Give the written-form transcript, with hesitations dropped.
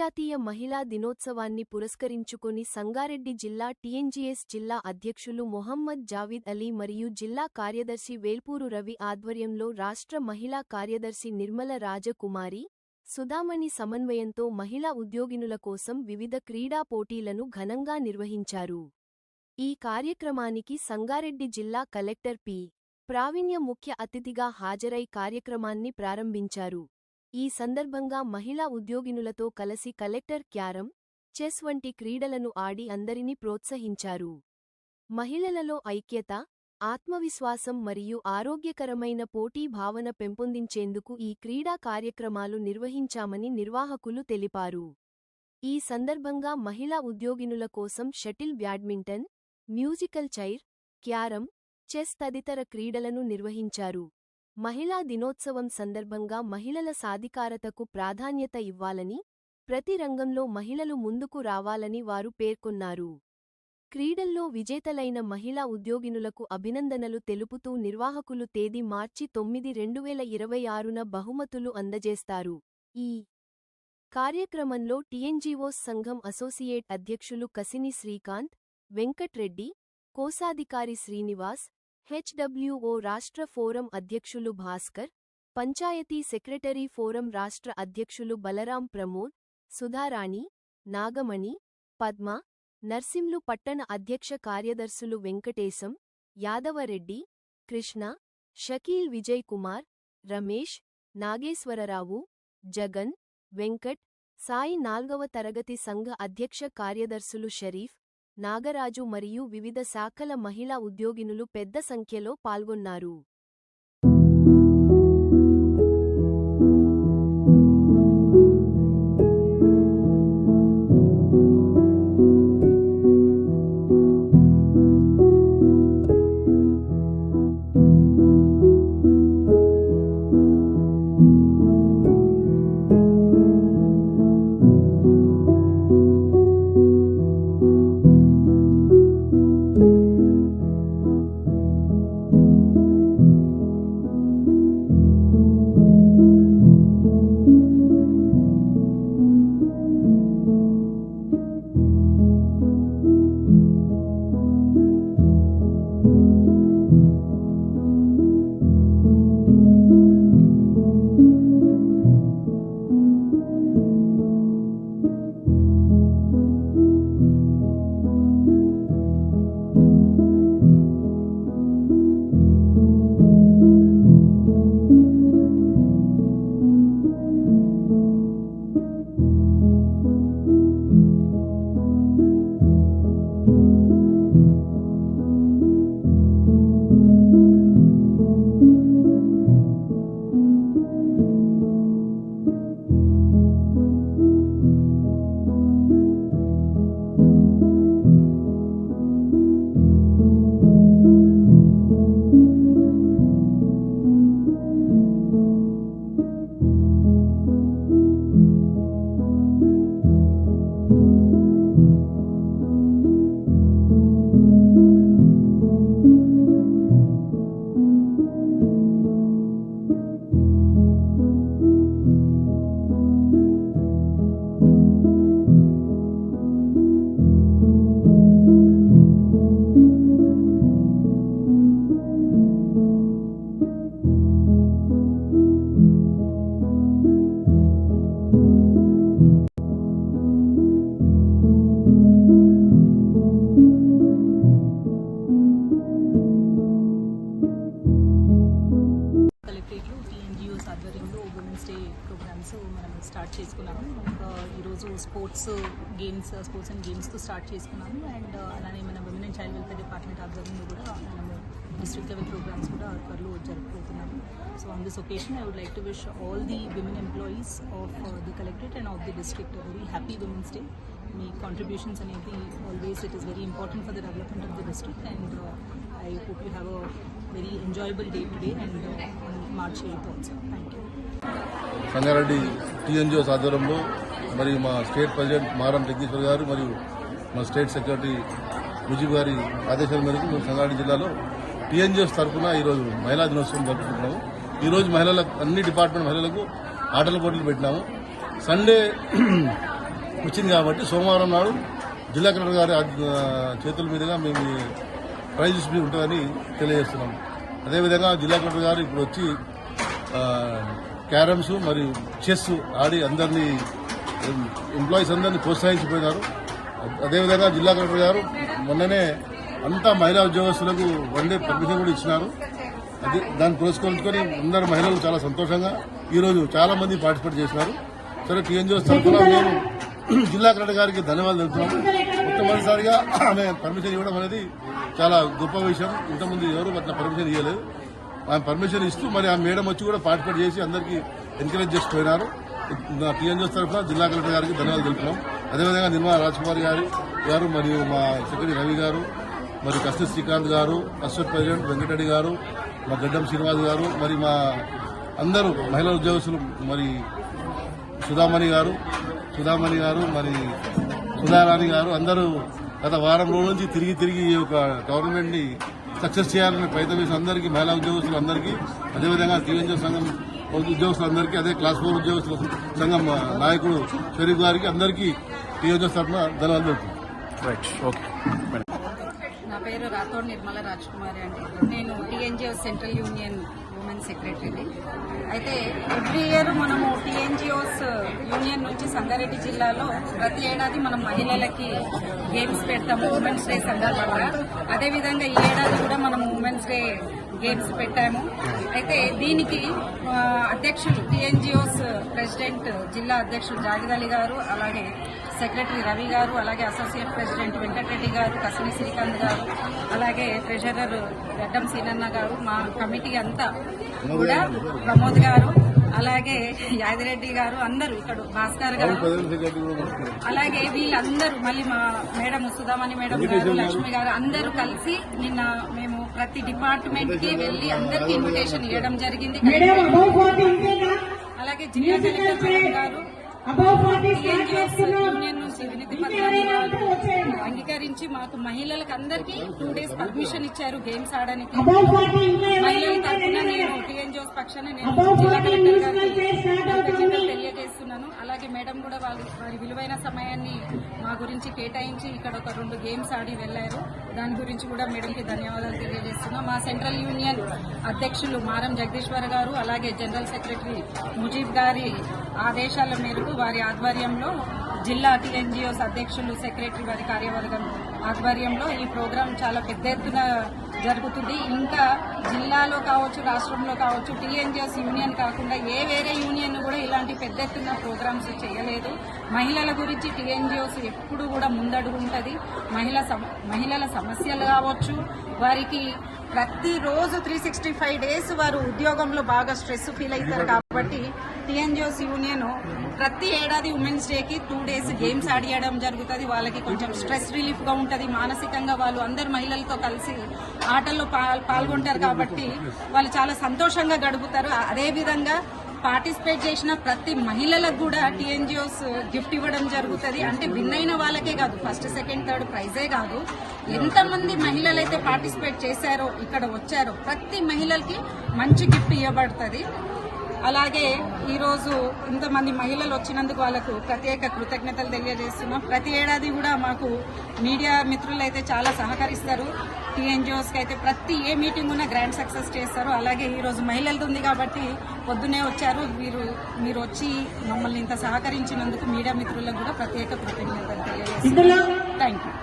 అంతర్జాతీయ మహిళా దినోత్సవాన్ని పురస్కరించుకొని సంగారెడ్డి జిల్లా టీఎన్జీఎస్ జిల్లా అధ్యక్షులు మొహమ్మద్ జావీద్ అలీ మరియు జిల్లా కార్యదర్శి వేల్పూరు రవి ఆధ్వర్యంలో రాష్ట్ర మహిళా కార్యదర్శి నిర్మల రాజకుమారి సుధామణి సమన్వయంతో మహిళా ఉద్యోగినుల కోసం వివిధ క్రీడా పోటీలను ఘనంగా నిర్వహించారు. ఈ కార్యక్రమానికి సంగారెడ్డి జిల్లా కలెక్టర్ పి. ప్రావీణ్య ముఖ్య అతిథిగా హాజరై కార్యక్రమాన్ని ప్రారంభించారు. ఈ సందర్భంగా మహిళా ఉద్యోగినులతో కలిసి కలెక్టర్ క్యారమ్, చెస్ వంటి క్రీడలను ఆడి అందరినీ ప్రోత్సహించారు. మహిళలలో ఐక్యత, ఆత్మవిశ్వాసం మరియు ఆరోగ్యకరమైన పోటీ భావన పెంపొందించేందుకు ఈ క్రీడా కార్యక్రమాలు నిర్వహించామని నిర్వాహకులు తెలిపారు. ఈ సందర్భంగా మహిళా ఉద్యోగినుల కోసం shuttle badminton, musical chair, carrom, chess తదితర క్రీడలను నిర్వహించారు. మహిళా దినోత్సవం సందర్భంగా మహిళల సాధికారతకు ప్రాధాన్యత ఇవ్వాలని, ప్రతి రంగంలో మహిళలు ముందుకు రావాలని వారు పేర్కొన్నారు. క్రీడల్లో విజేతలైన మహిళా ఉద్యోగినులకు అభినందనలు తెలుపుతూ నిర్వాహకులు తేదీ మార్చి 9, 2026న బహుమతులు అందజేస్తారు. ఈ కార్యక్రమంలో టీఎన్జీఓస్ సంఘం అసోసియేట్ అధ్యక్షులు కసిని శ్రీకాంత్, వెంకట్ రెడ్డి, కోశాధికారి శ్రీనివాస్, హెచ్డబ్ల్యూఓ రాష్ట్ర ఫోరం అధ్యక్షులు భాస్కర్, పంచాయతీ సెక్రటరీ ఫోరం రాష్ట్ర అధ్యక్షులు బలరాం ప్రమోద్, సుధారాణి, నాగమణి, పద్మ, నర్సింలు పట్టణ అధ్యక్ష కార్యదర్శులు వెంకటేశం, యాదవరెడ్డి, కృష్ణ, షకీల్ విజయ్ కుమార్, రమేష్, నాగేశ్వరరావు, జగన్, వెంకట్, సాయి 4వ తరగతి సంఘ అధ్యక్ష కార్యదర్శులు షరీఫ్, నాగరాజు మరియు వివిధ శాఖల మహిళా ఉద్యోగినులు పెద్ద సంఖ్యలో పాల్గొన్నారు. మనం స్టార్ట్ చేసుకున్నాము. ఈరోజు స్పోర్ట్స్ అండ్ గేమ్స్తో స్టార్ట్ చేసుకున్నాము. అండ్ అలానే మన women and child welfare department ఆధ్వర్యంలో కూడా మనము డిస్ట్రిక్ట్ లెవెల్ ప్రోగ్రామ్స్ కూడా త్వరలో జరుపుకుంటున్నాము. So on this occasion I would like to wish all the women employees of the collectorate and of the district very happy women's day. మీ contributions అనేది always it is very important for the development of the district. And I hope you have a very enjoyable day today and March 8th also. Thank you. Sangareddy TNGOs ఆధ్వర్యంలో మరియు మా state president మారం జగదీశ్వర్ గారు మరియు మా state secretary Mujeeb గారి ఆదేశాల మేరకు మేము సంగారెడ్డి జిల్లాలో టీఎన్జీఓస్ తరఫున ఈరోజు మహిళా దినోత్సవం జరుపుకుంటున్నాము. ఈరోజు మహిళలకు అన్ని డిపార్ట్మెంట్ మహిళలకు ఆటల పోటీలు పెట్టినాము. సండే వచ్చింది కాబట్టి సోమవారం నాడు జిల్లా కలెక్టర్ గారి చేతుల మీదుగా మేము ప్రైజ్ డిస్ట్రిబ్యూషన్ ఉంటుందని తెలియజేస్తున్నాం. అదేవిధంగా జిల్లా కలెక్టర్ గారు ఇప్పుడు వచ్చి క్యారమ్స్ మరియు చెస్ ఆడి అందరినీ ఎంప్లాయీస్ అందరినీ ప్రోత్సహించిపోయినారు. అదేవిధంగా జిల్లా కలెక్టర్ గారు మొన్ననే అంతా మహిళా ఉద్యోగస్తులకు వన్ డే పర్మిషన్ కూడా ఇచ్చినారు. అది దాన్ని పురస్కరించుకొని అందరు మహిళలు చాలా సంతోషంగా ఈరోజు చాలా మంది పార్టిసిపేట్ చేసినారు. సరే టీఎన్జిఓస్ తరఫున మేము జిల్లా కలెక్టర్ గారికి ధన్యవాదాలు తెలుపుతున్నాము. మొట్టమొదటిసారిగా ఆమె పర్మిషన్ ఇవ్వడం అనేది చాలా గొప్ప విషయం. ఇంతకుముందు ఎవరు అట్లా పర్మిషన్ ఇవ్వలేదు. ఆమె పర్మిషన్ ఇస్తూ మరి ఆ మేడం వచ్చి కూడా పార్టిసిపేట్ చేసి అందరికీ ఎంకరేజ్ చేసిపోయినారు. టీఎన్జిఓస్ తరఫున జిల్లా కలెక్టర్ గారికి ధన్యవాదాలు తెలుపుతున్నాం. అదేవిధంగా నిర్మలా రాజ్కుమార్ గారు మరియు మా సెక్రటరీ రవి గారు, మరి కస్తూరి శ్రీకాంత్ గారు, అసోసియేట్ ప్రెసిడెంట్ వెంకటరెడ్డి గారు, మా గడ్డం శ్రీనివాస్ గారు, మరి మా అందరూ మహిళా ఉద్యోగస్తులు, మరి సుధామణి గారు, మరి సుధారాణి గారు అందరూ గత వారం రోజుల నుంచి తిరిగి ఈ యొక్క గవర్నమెంట్ ని సక్సెస్ చేయాలని ప్రయత్నం చేసిన అందరికీ, మహిళా ఉద్యోగస్తులు అందరికీ, అదేవిధంగా టీఎన్జిఓ సంఘం ఉద్యోగస్తులందరికీ, అదే క్లాస్ 4 ఉద్యోగస్తుల సంఘం నాయకుడు షరీఫ్ గారికి అందరికీ టీఎన్జిఓ తరఫున ధన్యవాదాలు. నా పేరు రాథోడ్ నిర్మలా రాజ్కుమారి అండి. నేను టీఎన్జిఓ సెంట్రల్ యూనియన్ ఉమెన్ సెక్రటరీని. అయితే ఎవ్రీ ఇయర్ మనము టీఎన్జిఓస్ యూనియన్ నుంచి సంగారెడ్డి జిల్లాలో ప్రతి ఏడాది మనం మహిళలకి గేమ్స్ పెడతాము ఉమెన్స్ డే సందర్భంగా. అదేవిధంగా ఈ ఏడాది కూడా మనం ఉమెన్స్ డే గేమ్స్ పెట్టాము. అయితే దీనికి అధ్యక్షులు టీఎన్జిఓస్ ప్రెసిడెంట్ జిల్లా అధ్యక్షులు జాగిద్ అలీ గారు, అలాగే సెక్రటరీ రవి గారు, అలాగే అసోసియేట్ ప్రెసిడెంట్ వెంకటరెడ్డి గారు, కస్తూరి శ్రీకాంత్ గారు, అలాగే ట్రెజరర్ గడ్డం సీనన్న గారు, మా కమిటీ అంతా కూడా ప్రమోద్ గారు, అలాగే యాదిరెడ్డి గారు, అందరూ ఇక్కడ భాస్కర్ గారు, అలాగే వీళ్ళందరూ మళ్ళీ మా మేడం సుధామణి మేడం గారు, లక్ష్మి గారు అందరూ కలిసి నిన్న మేము ప్రతి డిపార్ట్మెంట్ కి వెళ్లి అందరికి ఇన్విటేషన్ ఇవ్వడం జరిగింది. అలాగే జిల్లా కలెక్టర్ మేడం గారు యూనియన్ నుంచి వినతి పత్రాన్ని అంగీకరించి మాకు మహిళలకు అందరికీ 2 days పర్మిషన్ ఇచ్చారు గేమ్స్ ఆడడానికి. మహిళల తరఫున నేను టీఎన్జిఓస్ పక్షాన నేను జిల్లా కలెక్టర్ గారికి తెలియజేస్తున్నాను. అలాగే మేడం కూడా వారి విలువైన సమయాన్ని మా గురించి కేటాయించి ఇక్కడ ఒక 2 games ఆడి వెళ్లారు. దాని గురించి కూడా మేడంకి ధన్యవాదాలు తెలియజేస్తున్నాం. మా సెంట్రల్ యూనియన్ అధ్యక్షులు మారం జగదీశ్వర్ గారు, అలాగే జనరల్ సెక్రటరీ ముజీబ్ గారి ఆదేశాల మేరకు వారి ఆధ్వర్యంలో జిల్లా టీఎన్జిఓస్ అధ్యక్షులు సెక్రటరీ వారి కార్యవర్గం ఆధ్వర్యంలో ఈ ప్రోగ్రాం చాలా పెద్ద ఎత్తున జరుగుతుంది. ఇంకా జిల్లాలో కావచ్చు, రాష్ట్రంలో కావచ్చు, టీఎన్జిఓస్ యూనియన్ కాకుండా వేరే యూనియన్ కూడా ఇలాంటి పెద్ద ఎత్తున ప్రోగ్రామ్స్ చేయలేదు. మహిళల గురించి టీఎన్జిఓస్ ఎప్పుడు కూడా ముందడుగు ఉంటుంది. మహిళల సమస్యలు కావచ్చు, వారికి ప్రతిరోజు 365 days వారు ఉద్యోగంలో బాగా స్ట్రెస్ ఫీల్ అవుతారు. కాబట్టి టీఎన్జిఓస్ యూనియన్ ప్రతి ఏడాది ఉమెన్స్ డేకి 2 days గేమ్స్ ఆడియడం జరుగుతుంది. వాళ్ళకి కొంచెం స్ట్రెస్ రిలీఫ్ గా ఉంటుంది. మానసికంగా వాళ్ళు అందరు మహిళలతో కలిసి ఆటల్లో పాల్గొంటారు కాబట్టి వాళ్ళు చాలా సంతోషంగా గడుపుతారు. అదేవిధంగా పార్టిసిపేట్ చేసిన ప్రతి మహిళలకు కూడా టీఎన్జిఓస్ గిఫ్ట్ ఇవ్వడం జరుగుతుంది. అంటే విన్ అయిన వాళ్ళకే కాదు, ఫస్ట్ సెకండ్ థర్డ్ ప్రైజే కాదు, ఎంతమంది మహిళలైతే పార్టిసిపేట్ చేశారో ఇక్కడ వచ్చారో ప్రతి మహిళలకి మంచి గిఫ్ట్ ఇవ్వబడుతుంది. అలాగే ఈరోజు ఇంతమంది మహిళలు వచ్చినందుకు వాళ్ళకు ప్రత్యేక కృతజ్ఞతలు తెలియజేస్తున్నాం. ప్రతి ఏడాది కూడా మాకు మీడియా మిత్రులు అయితే చాలా సహకరిస్తారు. టీఎన్జిఓస్కి అయితే ప్రతి ఏ మీటింగ్ ఉన్నా గ్రాండ్ సక్సెస్ చేస్తారు. అలాగే ఈరోజు మహిళలది ఉంది కాబట్టి పొద్దునే వచ్చారు. మీరు వచ్చి మమ్మల్ని ఇంత సహకరించినందుకు మీడియా మిత్రులకు కూడా ప్రత్యేక కృతజ్ఞతలు తెలియజేస్తున్నాం. Thank you.